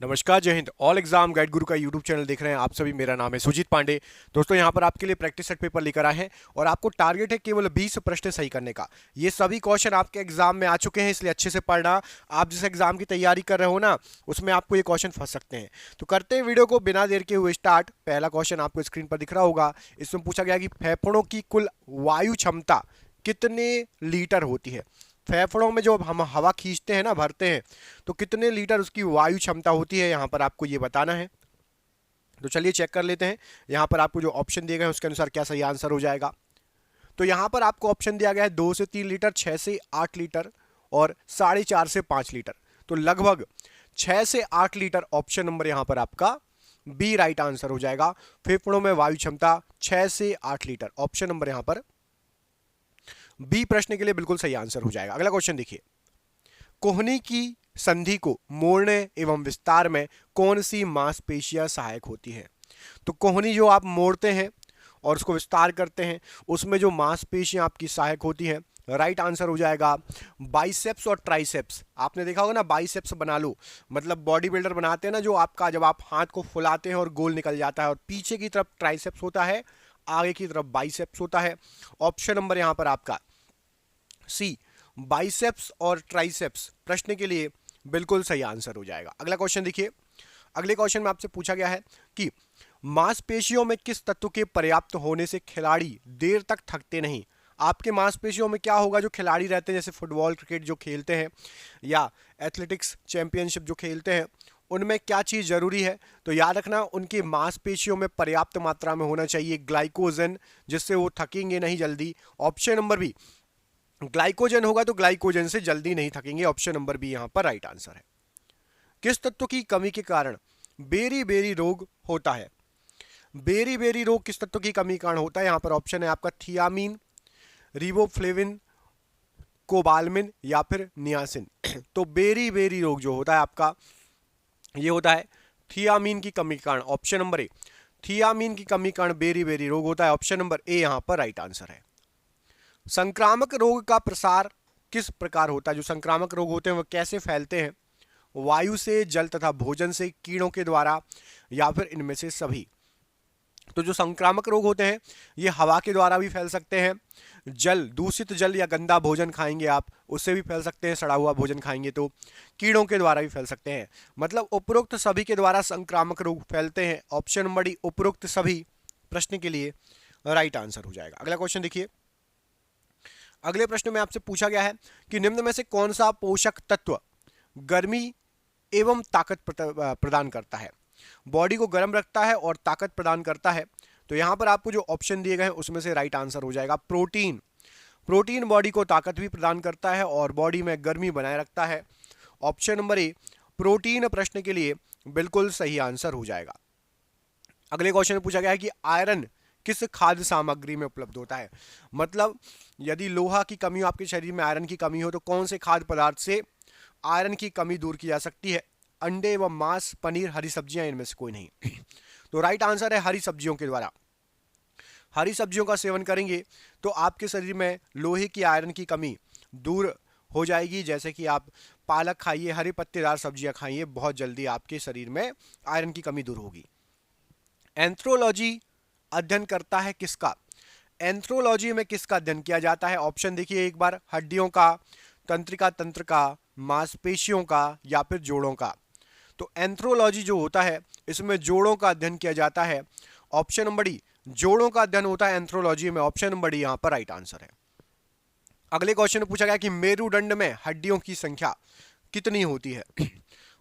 नमस्कार, जय Hind. All exam guide गुरु का यूट्यूब चैनल देख रहे हैं आप सभी। मेरा नाम है सुजीत पांडे। दोस्तों, यहाँ पर आपके लिए प्रैक्टिस सेट पेपर लेकर आए हैं और आपको टारगेट है केवल 20 प्रश्न सही करने का। ये सभी क्वेश्चन आपके एग्जाम में आ चुके हैं, इसलिए अच्छे से पढ़ना। आप जिस एग्जाम की तैयारी कर रहे हो ना, उसमें आपको ये क्वेश्चन फंस सकते हैं। तो करते हैं वीडियो को बिना देर के हुए स्टार्ट। पहला क्वेश्चन आपको स्क्रीन पर दिख रहा होगा। इसमें पूछा गया कि फेफड़ों की कुल वायु क्षमता कितने लीटर होती है। फेफड़ों में जो हम हवा खींचते हैं ना, भरते हैं, तो कितने लीटर उसकी वायु क्षमता होती है, यहाँ पर आपको ये बताना है। तो चलिए चेक कर लेते हैं। यहाँ पर आपको जो ऑप्शन दिए गए हैं उसके अनुसार क्या सही आंसर हो जाएगा। तो यहाँ पर आपको ऑप्शन दिया गया है 2 से 3 लीटर, 6 से 8 लीटर और 4.5 से 5 लीटर। तो लगभग 6 से 8 लीटर ऑप्शन नंबर यहाँ पर आपका बी राइट आंसर हो जाएगा। फेफड़ों में वायु क्षमता 6 से 8 लीटर, ऑप्शन नंबर यहाँ पर बी प्रश्न के लिए बिल्कुल सही आंसर हो जाएगा। अगला क्वेश्चन देखिए। कोहनी की संधि को मोड़ने एवं विस्तार में कौन सी मांसपेशियां सहायक होती हैं। तो कोहनी जो आप मोड़ते हैं और उसको विस्तार करते हैं, उसमें जो मांसपेशियां आपकी सहायक होती हैं, राइट आंसर हो जाएगा बाइसेप्स और ट्राइसेप्स। आपने देखा होगा ना, बाइसेप्स बना लो, मतलब बॉडी बिल्डर बनाते हैं ना, जो आपका जब आप हाथ को फुलाते हैं और गोल निकल जाता है, और पीछे की तरफ ट्राइसेप्स होता है, आगे की तरफ बाइसेप्स होता है। ऑप्शन नंबर यहां पर आपका सी, बाइसेप्स और ट्राइसेप्स प्रश्न के लिए बिल्कुल सही आंसर हो जाएगा। अगला क्वेश्चन देखिए। अगले क्वेश्चन में आपसे पूछा गया है कि मांसपेशियों में किस तत्व के पर्याप्त होने से खिलाड़ी देर तक थकते नहीं। आपके मांसपेशियों में क्या होगा, जो खिलाड़ी रहते हैं, जैसे फुटबॉल क्रिकेट जो खेलते हैं या एथलेटिक्स चैंपियनशिप जो खेलते हैं, उनमें क्या चीज़ जरूरी है। तो याद रखना, उनकी मांसपेशियों में पर्याप्त मात्रा में होना चाहिए ग्लाइकोजन, जिससे वो थकेंगे नहीं जल्दी। ऑप्शन नंबर बी, ग्लाइकोजन होगा तो ग्लाइकोजन से जल्दी नहीं थकेंगे। ऑप्शन नंबर बी यहां पर राइट आंसर है। किस तत्व की कमी के कारण बेरी बेरी रोग होता है। बेरी बेरी रोग किस तत्व की कमी के कारण होता है। यहां पर ऑप्शन है आपका थियामीन, रिबोफ्लेविन, कोबालमिन या फिर नियासिन। तो बेरी बेरी रोग जो होता है आपका, ये होता है थियामीन की कमी के कारण। ऑप्शन नंबर ए, थियामीन की कमी के कारण बेरी बेरी रोग होता है। ऑप्शन नंबर ए यहां पर राइट आंसर है। संक्रामक रोग का प्रसार किस प्रकार होता है। जो संक्रामक रोग होते हैं वो कैसे फैलते हैं। वायु से, जल तथा भोजन से, कीड़ों के द्वारा या फिर इनमें से सभी। तो जो संक्रामक रोग होते हैं ये हवा के द्वारा भी फैल सकते हैं, जल, दूषित जल या गंदा भोजन खाएंगे आप, उससे भी फैल सकते हैं, सड़ा हुआ भोजन खाएंगे तो, कीड़ों के द्वारा भी फैल सकते हैं। मतलब उपरोक्त सभी के द्वारा संक्रामक रोग फैलते हैं। ऑप्शन नंबर डी, उपरोक्त सभी प्रश्न के लिए राइट आंसर हो जाएगा। अगला क्वेश्चन देखिए। अगले प्रश्न में आपसे पूछा गया है कि निम्न में से कौन सा पोषक तत्व गर्मी एवं ताकत प्रदान करता है। बॉडी को गर्म रखता है और ताकत प्रदान करता है। तो यहां पर आपको जो ऑप्शन दिए गए हैं उसमें से राइट आंसर हो जाएगा प्रोटीन। प्रोटीन बॉडी को ताकत भी प्रदान करता है और बॉडी में गर्मी बनाए रखता है। ऑप्शन नंबर ए, प्रोटीन प्रश्न के लिए बिल्कुल सही आंसर हो जाएगा। अगले क्वेश्चन में पूछा गया है कि आयरन किस खाद्य सामग्री में उपलब्ध होता है। मतलब यदि लोहा की कमी हो, आपके शरीर में आयरन की कमी हो, तो कौन से खाद्य पदार्थ से आयरन की कमी दूर की जा सकती है। अंडे व मांस, पनीर, हरी सब्जियां, इनमें से कोई नहीं। तो राइट आंसर है हरी सब्जियों के द्वारा। हरी सब्जियों का सेवन करेंगे तो आपके शरीर में लोहे की, आयरन की कमी दूर हो जाएगी। जैसे कि आप पालक खाइए, हरे पत्तेदार सब्जियां खाइए, बहुत जल्दी आपके शरीर में आयरन की कमी दूर होगी। एंथ्रोलॉजी अध्ययन करता है किसका। एंथ्रोलॉजी में किसका अध्ययन किया जाता है। ऑप्शन देखिए एक बार, हड्डियों का, तंत्रिका तंत्र का, मांसपेशियों का या फिर जोड़ों का। तो एंथ्रोलॉजी जो होता है इसमें जोड़ों का अध्ययन किया जाता है। ऑप्शन नंबर डी, जोड़ों का अध्ययन होता है एंथ्रोलॉजी में। ऑप्शन नंबर डी यहां पर राइट आंसर है। अगले क्वेश्चन में पूछा गया कि मेरुदंड में हड्डियों की संख्या कितनी होती है।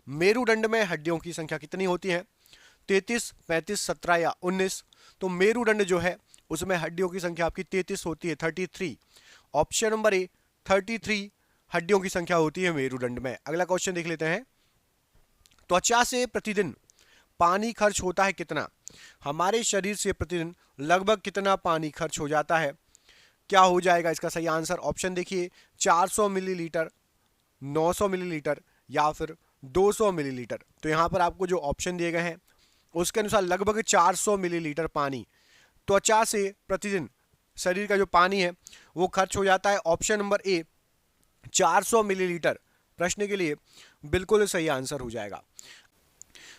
मेरुदंड में हड्डियों की संख्या कितनी होती है। 33, 35, 17 या 19। तो मेरुदंड जो है उसमें हड्डियों की संख्या आपकी 33 होती है, 33। ऑप्शन नंबर ए, 33 हड्डियों की संख्या होती है मेरुदंड में। अगला क्वेश्चन देख लेते हैं। त्वचा से प्रतिदिन पानी खर्च होता है कितना। हमारे शरीर से प्रतिदिन लगभग कितना पानी खर्च हो जाता है। क्या हो जाएगा इसका सही आंसर। ऑप्शन देखिए, 400 मिलीलीटर, 900 मिलीलीटर या फिर 200 मिलीलीटर। तो यहां पर आपको जो ऑप्शन दिए गए हैं उसके अनुसार लगभग 400 मिलीलीटर पानी त्वचा से प्रतिदिन शरीर का जो पानी है वो खर्च हो जाता है। ऑप्शन नंबर ए, 400 मिलीलीटर प्रश्न के लिए बिल्कुल सही आंसर हो जाएगा।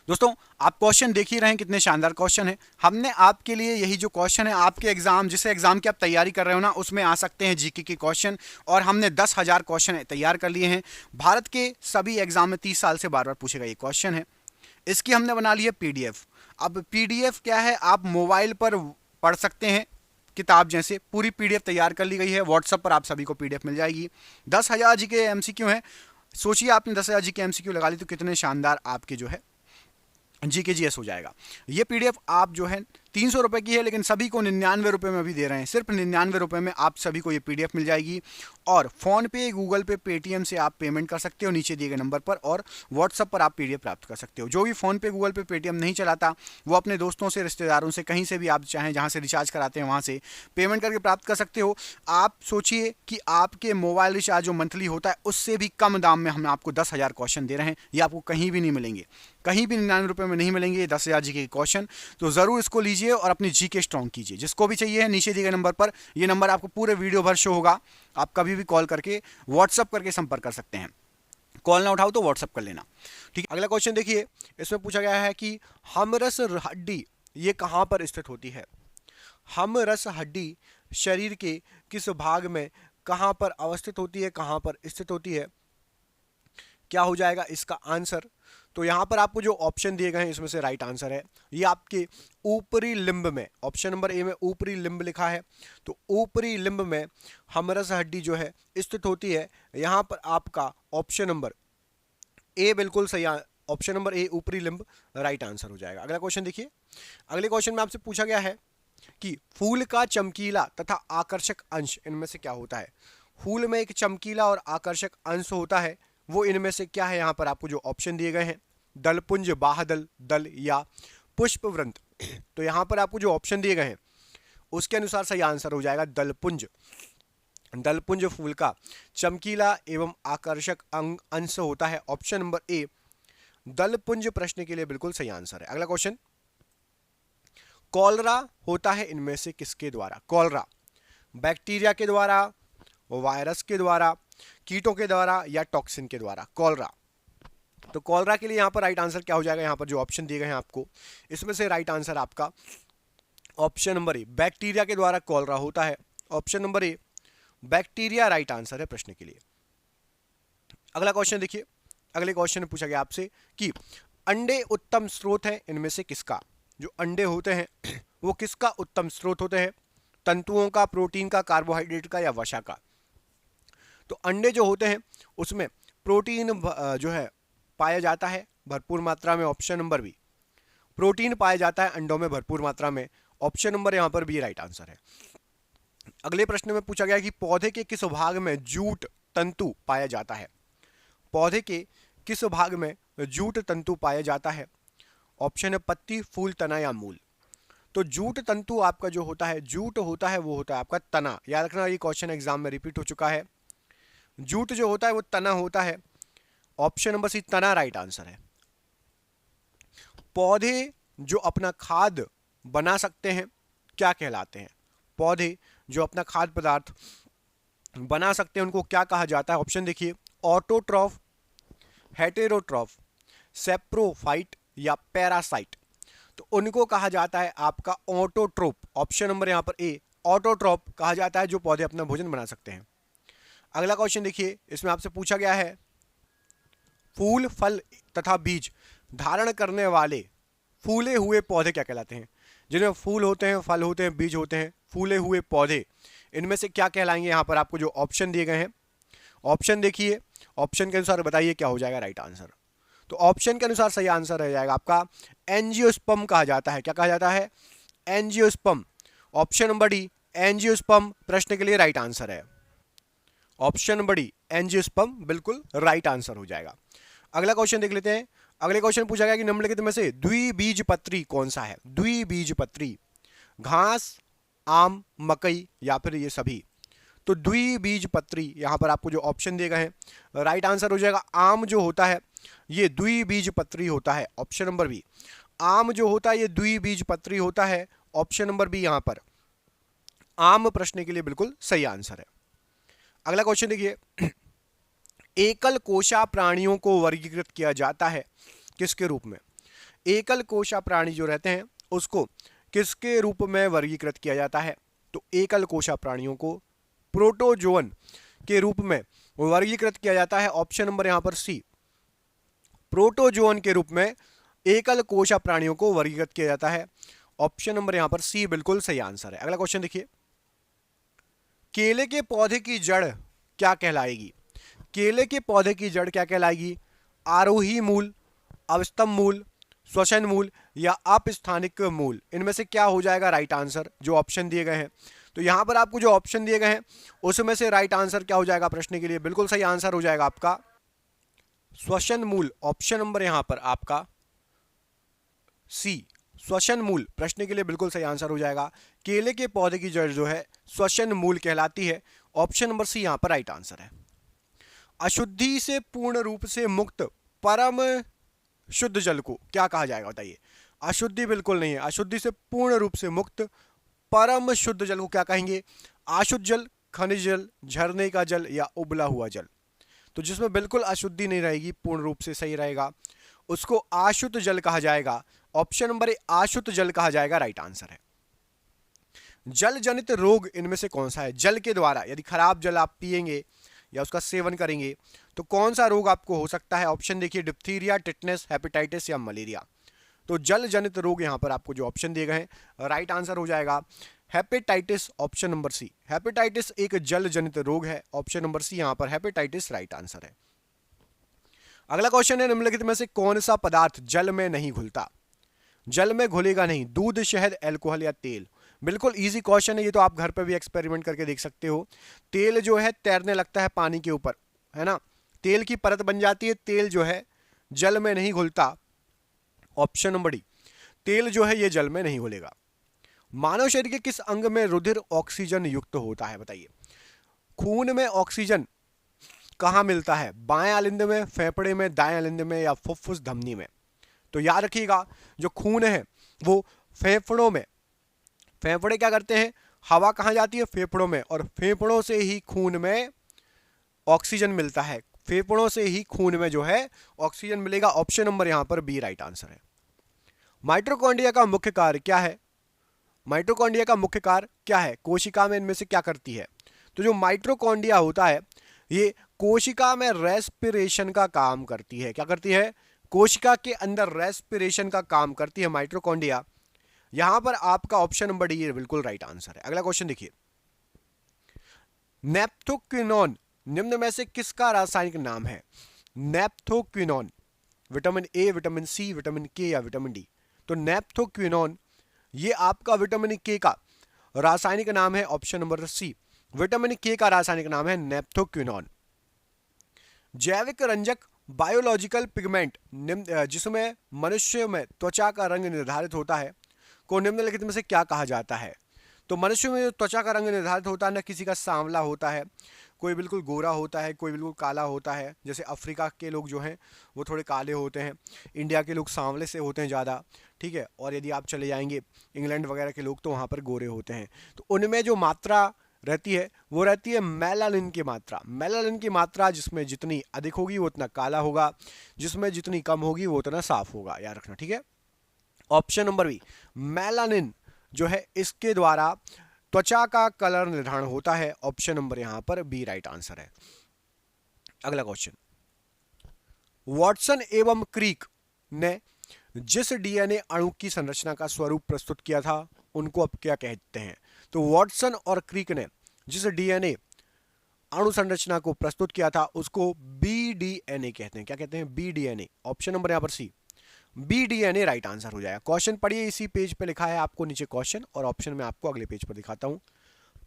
दोस्तों आप क्वेश्चन देख ही रहे हैं, कितने शानदार क्वेश्चन है। हमने आपके लिए यही जो क्वेश्चन है, आपके एग्जाम जिस एग्जाम की आप तैयारी कर रहे हो ना, उसमें आ सकते हैं जीके के क्वेश्चन, और हमने 10,000 क्वेश्चन तैयार कर लिए हैं। भारत के सभी एग्जाम में 30 साल से बार बार पूछे गए ये क्वेश्चन है। इसकी हमने बना ली है पीडीएफ। अब पीडीएफ क्या है, आप मोबाइल पर पढ़ सकते हैं, किताब जैसे पूरी पीडीएफ तैयार कर ली गई है। व्हाट्सएप पर आप सभी को पीडीएफ मिल जाएगी। 10,000 जी के एमसीक्यू हैं। सोचिए आपने 10,000 जी के एमसीक्यू लगा ली तो कितने शानदार आपके जो है जीके जीएस हो जाएगा। ये पीडीएफ आप जो है 300 रुपए की है, लेकिन सभी को 99 रुपए में अभी दे रहे हैं। सिर्फ 99 रुपए में आप सभी को ये पीडीएफ मिल जाएगी। और फोन पे, गूगल पे, पेटीएम से आप पेमेंट कर सकते हो नीचे दिए गए नंबर पर, और व्हाट्सएप पर आप पीडीएफ प्राप्त कर सकते हो। जो भी फोन पे, गूगल पे, पेटीएम नहीं चलाता, वो अपने दोस्तों से, रिश्तेदारों से, कहीं से भी आप चाहें जहां से रिचार्ज कराते हैं वहां से पेमेंट करके प्राप्त कर सकते हो। आप सोचिए कि आपके मोबाइल रिचार्ज जो मंथली होता है, उससे भी कम दाम में हम आपको 10,000 क्वेश्चन दे रहे हैं। ये आपको कहीं भी नहीं मिलेंगे, कहीं भी 99 रुपए में नहीं मिलेंगे ये 10,000 जी के क्वेश्चन। तो जरूर इसको लीजिए और अपनी जी के स्ट्रॉन्ग कीजिए। जिसको भी चाहिए है नीचे दिए गए नंबर पर, ये नंबर आपको पूरे वीडियो भर शो होगा। आप कभी भी कॉल करके, व्हाट्सअप करके संपर्क कर सकते हैं। कॉल ना उठाओ तो व्हाट्सअप कर लेना, ठीक है। अगला क्वेश्चन देखिए, इसमें पूछा गया है कि हमरस हड्डी ये कहां पर स्थित होती है। हमरस हड्डी शरीर के किस भाग में, कहां पर अवस्थित होती है, कहां पर स्थित होती है, क्या हो जाएगा इसका आंसर। तो यहां पर आपको जो ऑप्शन दिए गए हैं इसमें से राइट आंसर है ये आपके ऊपरी लिंब में, ऑप्शन नंबर ए में ऊपरी लिंब लिखा है। तो ऊपरी लिंब में हमरस हड्डी जो है स्थित होती है। यहां पर आपका ऑप्शन नंबर ए बिल्कुल सही, ऑप्शन नंबर ए ऊपरी लिंब राइट आंसर हो जाएगा। अगला क्वेश्चन देखिए, अगले क्वेश्चन में आपसे पूछा गया है कि फूल का चमकीला तथा आकर्षक अंश इनमें से क्या होता है। फूल में एक चमकीला और आकर्षक अंश होता है, वो इनमें से क्या है। यहां पर आपको जो ऑप्शन दिए गए हैं, दलपुंज, बाहदल, दल या पुष्पवृंत। तो यहां पर आपको जो ऑप्शन दिए गए हैं उसके अनुसार सही आंसर हो जाएगा दलपुंज। दलपुंज फूल का चमकीला एवं आकर्षक अंश होता है। ऑप्शन नंबर ए दलपुंज प्रश्न के लिए बिल्कुल सही आंसर है। अगला क्वेश्चन, कॉलरा होता है इनमें से किसके द्वारा। कॉलरा बैक्टीरिया के द्वारा, वायरस के द्वारा, कीटों के द्वारा या टॉक्सिन के द्वारा। कॉलरा, तो कॉलरा के लिए यहां पर राइट आंसर क्या हो जाएगा। यहां पर जो ऑप्शन दिए गए हैं आपको, इसमें से राइट आंसर आपका ऑप्शन नंबर ए बैक्टीरिया के द्वारा कॉलरा होता है। Option number A bacteria right answer है प्रश्न के लिए। अगला क्वेश्चन देखिए, अगले क्वेश्चन में पूछा गया आपसे कि अंडे उत्तम स्रोत है इनमें से किसका। जो अंडे होते हैं वो किसका उत्तम स्रोत होते हैं। तंतुओं का, प्रोटीन का, कार्बोहाइड्रेट का या वसा का। तो अंडे जो होते हैं उसमें प्रोटीन जो है पाया जाता है भरपूर मात्रा में। ऑप्शन नंबर बी प्रोटीन पाया जाता है अंडों में भरपूर मात्रा में। ऑप्शन नंबर यहां पर बी राइट आंसर है। अगले प्रश्न में पूछा गया कि पौधे के किस भाग में जूट तंतु पाया जाता है। पौधे के किस भाग में जूट तंतु पाया जाता है। ऑप्शन है पत्ती, फूल, तना या मूल। तो जूट तंतु आपका जो होता है, जूट होता है वो होता है आपका तना। याद रखना ये क्वेश्चन एग्जाम में रिपीट हो चुका है। जूट जो होता है वो तना होता है। ऑप्शन नंबर सी तना राइट आंसर है। पौधे जो अपना खाद बना सकते हैं क्या कहलाते हैं। पौधे जो अपना खाद्य पदार्थ बना सकते हैं उनको क्या कहा जाता है। ऑप्शन देखिए, ऑटोट्रॉफ, हेटेरोट्रॉफ, सेप्रोफाइट या पैरासाइट। तो उनको कहा जाता है आपका ऑटोट्रोप। ऑप्शन नंबर यहां पर ए ऑटोट्रोप कहा जाता है जो पौधे अपना भोजन बना सकते हैं। अगला क्वेश्चन देखिए, इसमें आपसे पूछा गया है फूल, फल तथा बीज धारण करने वाले फूले हुए पौधे क्या कहलाते हैं। जिनमें फूल होते हैं, फल होते हैं, बीज होते हैं, फूले हुए पौधे इनमें से क्या कहलाएंगे। यहां पर आपको जो ऑप्शन दिए गए हैं, ऑप्शन देखिए, ऑप्शन के अनुसार बताइए क्या हो जाएगा राइट आंसर। तो ऑप्शन के अनुसार सही आंसर रह जाएगा आपका एंजियोस्पर्म कहा जाता है। क्या कहा जाता है, angiosperm. Option number D angiosperm प्रश्न के लिए राइट आंसर है। ऑप्शन नंबर डी एंजियोस्पर्म बिल्कुल राइट आंसर हो जाएगा। अगला क्वेश्चन देख लेते हैं। अगले क्वेश्चन पूछा गया कि निम्नलिखित में से द्विबीजपत्री कौन सा है। द्विबीजपत्री, घास, आम, मकई या फिर ये सभी। तो द्विबीजपत्री यहां पर आपको जो ऑप्शन दिए गए हैं राइट आंसर हो जाएगा आम जो होता है ये द्विबीजपत्री होता है। ऑप्शन नंबर बी आम जो होता है ये द्विबीजपत्री होता है। ऑप्शन नंबर बी यहां पर आम प्रश्न के लिए बिल्कुल सही आंसर है। अगला क्वेश्चन देखिए, एकल कोशा प्राणियों को वर्गीकृत किया जाता है किसके रूप में। एकल कोशा प्राणी जो रहते हैं उसको किसके रूप में वर्गीकृत किया जाता है? तो एकल कोशा प्राणियों को प्रोटोजोअन के रूप में वर्गीकृत किया जाता है। ऑप्शन नंबर यहां पर सी, प्रोटोजोअन के रूप में एकल कोशा प्राणियों को वर्गीकृत किया जाता है। ऑप्शन नंबर यहां पर सी बिल्कुल सही आंसर है। अगला क्वेश्चन देखिए, केले के पौधे की जड़ क्या कहलाएगी? केले के पौधे की जड़ क्या कहलाएगी? आरोही मूल, अवस्तंभ मूल, श्वसन मूल या अपस्थानिक मूल? इनमें से क्या हो जाएगा राइट आंसर जो ऑप्शन दिए गए हैं? तो यहां पर आपको जो ऑप्शन दिए गए हैं उसमें से राइट आंसर क्या हो जाएगा प्रश्न के लिए? बिल्कुल सही आंसर हो जाएगा आपका श्वसन मूल। ऑप्शन नंबर यहां पर आपका सी, श्वसन मूल प्रश्न के लिए बिल्कुल सही आंसर हो जाएगा। केले के पौधे की जड़ जो है श्वसन मूल कहलाती है। ऑप्शन नंबर सी यहां पर राइट आंसर है। अशुद्धि से पूर्ण रूप से मुक्त परम शुद्ध जल को क्या कहा जाएगा बताइए? अशुद्धि बिल्कुल नहीं है, अशुद्धि से पूर्ण रूप से मुक्त परम शुद्ध जल को क्या कहेंगे? अशुद्ध जल, खनिज जल, झरने का जल या उबला हुआ जल? तो जिसमें बिल्कुल अशुद्धि नहीं रहेगी, पूर्ण रूप से सही रहेगा, उसको अशुद्ध जल कहा जाएगा। ऑप्शन नंबर ए अशुद्ध जल कहा जाएगा राइट आंसर है। जल जनित रोग इनमें से कौन सा है? जल के द्वारा यदि खराब जल आप पिएंगे या उसका सेवन करेंगे तो कौन सा रोग आपको हो सकता है? ऑप्शन देखिए, डिप्थीरिया, टिटनेस, हेपेटाइटिस या मलेरिया। तो जल जनित रोग यहां पर आपको जो ऑप्शन दिए गए हैं राइट आंसर हो जाएगा hepatitis. Option number C, hepatitis एक जल जनित रोग है। ऑप्शन नंबर सी यहां पर हेपेटाइटिस राइट आंसर है। अगला क्वेश्चन है, निम्नलिखित में से कौन सा पदार्थ जल में नहीं घुलता? जल में घुलेगा नहीं, दूध, शहद, अल्कोहल या तेल? बिल्कुल इजी क्वेश्चन है, ये तो आप घर पे भी एक्सपेरिमेंट करके देख सकते हो। तेल जो है तैरने लगता है पानी के ऊपर, है ना, तेल की परत बन जाती है, तेल जो है जल में नहीं घुलता। ऑप्शन नंबर डी, तेल जो है ये जल में नहीं घुलेगा। मानव शरीर के किस अंग में रुधिर ऑक्सीजन युक्त होता है बताइए? खून में ऑक्सीजन कहाँ मिलता है? बाएं आलिंद में, फेफड़े में, दाएं आलिंद में या फुफ्फुस धमनी में? तो याद रखिएगा जो खून है वो फेफड़ों में, फेफड़े क्या करते हैं, हवा कहाँ जाती है? फेफड़ों में, और फेफड़ों से ही खून में ऑक्सीजन मिलता है, फेफड़ों से ही खून में जो है ऑक्सीजन मिलेगा। ऑप्शन नंबर यहां पर बी राइट आंसर है। माइटोकॉन्ड्रिया का मुख्य कार्य क्या है? माइटोकॉन्ड्रिया का मुख्य कार्य क्या है? कोशिका में इनमें से क्या करती है? तो जो माइटोकॉन्ड्रिया होता है ये कोशिका में रेस्पिरेशन का काम करती है। क्या करती है? कोशिका के अंदर रेस्पिरेशन का काम करती है माइटोकॉन्ड्रिया। यहां पर आपका ऑप्शन नंबर डी बिल्कुल राइट आंसर है। अगला क्वेश्चन देखिए, नेप्थोक्विनोन निम्न में से किसका रासायनिक नाम है? Naphthoquinone, vitamin A, vitamin C, vitamin K या विटामिन डी? तो नेप्थोक्विनोन ये आपका विटामिन के का रासायनिक नाम है। ऑप्शन नंबर सी, विटामिन के का रासायनिक नाम है नेप्थोक्विनोन। जैविक रंजक बायोलॉजिकल पिगमेंट जिसमें मनुष्य में त्वचा का रंग निर्धारित होता है को निम्नलिखित में से क्या कहा जाता है? तो मनुष्य में जो त्वचा का रंग निर्धारित होता है ना, किसी का सांवला होता है, कोई बिल्कुल गोरा होता है, कोई बिल्कुल काला होता है। जैसे अफ्रीका के लोग जो हैं वो थोड़े काले होते हैं, इंडिया के लोग सांवले से होते हैं ज़्यादा, ठीक है। और यदि आप चले जाएंगे इंग्लैंड वगैरह के लोग तो वहाँ पर गोरे होते हैं। तो उनमें जो मात्रा रहती है वो रहती है मेलानिन की मात्रा। मेलानिन की मात्रा जिसमें जितनी अधिक होगी वो उतना काला होगा, जिसमें जितनी कम होगी वो उतना साफ होगा, याद रखना, ठीक है। ऑप्शन नंबर बी, मेलानिन जो है इसके द्वारा त्वचा का कलर निर्धारण होता है। ऑप्शन नंबर यहां पर बी राइट आंसर है। अगला क्वेश्चन, वॉटसन एवं क्रिक ने जिस डीएनए अणु की संरचना का स्वरूप प्रस्तुत किया था उनको अब क्या कहते हैं? तो वॉटसन और क्रिक ने जिस डीएनए अणु संरचना को प्रस्तुत किया था उसको बीडीएनए कहते हैं। क्या कहते हैं? बीडीएनए। ऑप्शन नंबर यहां पर सी, बीडीएनए राइट आंसर हो जाएगा। क्वेश्चन पढ़िए, इसी पेज पे लिखा है आपको नीचे क्वेश्चन, और ऑप्शन में आपको अगले पेज पर दिखाता हूं।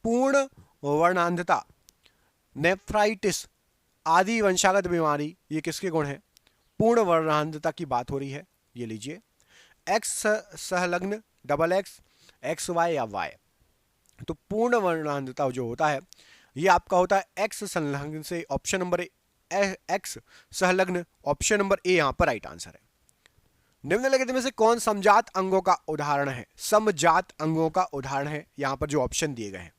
पूर्ण वर्णांधता, नेफ्राइटिस आदि वंशागत बीमारी, ये किसके गुण है? पूर्ण वर्णांधता की बात हो रही है, ये लीजिए। एक्स संलग्न, डबल एक्स, एक्स वाई या वाई। तो पूर्ण वर्णांधता जो होता है ये आपका होता है एक्स संलग्न से। ऑप्शन नंबर ए एक्स संलग्न, ऑप्शन नंबर ए यहां पर राइट आंसर है। निम्नलिखित में से कौन समजात अंगों का उदाहरण है? समजात अंगों का उदाहरण है यहां पर जो ऑप्शन दिए गए हैं।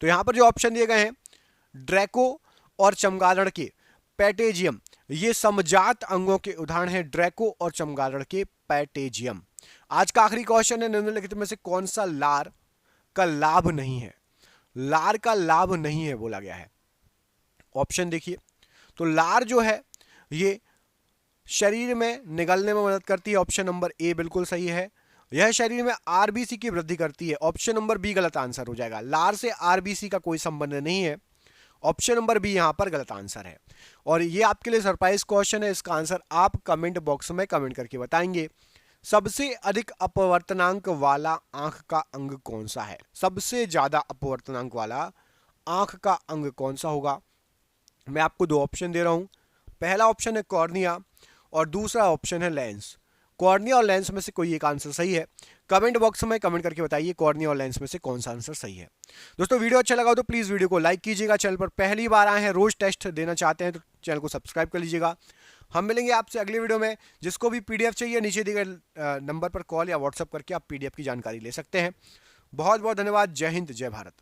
तो यहां पर जो ऑप्शन दिए गए हैं ड्रैको और चमगादड़ के पैटेजियम, ये समजात अंगों के उदाहरण हैं ड्रैको और चमगादड़ के पैटेजियम। आज का आखिरी क्वेश्चन है, निम्नलिखित में से कौन सा लार का लाभ नहीं है? लार का लाभ नहीं है बोला गया है। ऑप्शन देखिए, तो लार जो है ये शरीर में निगलने में मदद करती है, ऑप्शन नंबर ए बिल्कुल सही है। यह शरीर में आरबीसी की वृद्धि करती है, ऑप्शन नंबर बी गलत आंसर हो जाएगा। लार से आरबीसी का कोई संबंध नहीं है, ऑप्शन नंबर बी यहां पर गलत आंसर है। और ये आपके लिए सरप्राइज क्वेश्चन है, इसका आंसर आप कमेंट बॉक्स में कमेंट करके बताएंगे। सबसे अधिक अपवर्तनांक वाला आंख का अंग कौन सा है? सबसे ज्यादा अपवर्तनांक वाला आंख का अंग कौन सा होगा? मैं आपको दो ऑप्शन दे रहा हूं, पहला ऑप्शन है कॉर्निया और दूसरा ऑप्शन है लेंस। कॉर्निया और लेंस में से कोई एक आंसर सही है, कमेंट बॉक्स में कमेंट करके बताइए कॉर्निया और लेंस में से कौन सा आंसर सही है। दोस्तों वीडियो अच्छा लगा हो तो प्लीज वीडियो को लाइक कीजिएगा, चैनल पर पहली बार आए हैं, रोज टेस्ट देना चाहते हैं तो चैनल को सब्सक्राइब कर लीजिएगा। हम मिलेंगे आपसे अगले वीडियो में। जिसको भी पीडीएफ चाहिए नीचे दिए गए नंबर पर कॉल या व्हाट्सएप करके आप पीडीएफ की जानकारी ले सकते हैं। बहुत बहुत धन्यवाद। जय हिंद, जय भारत।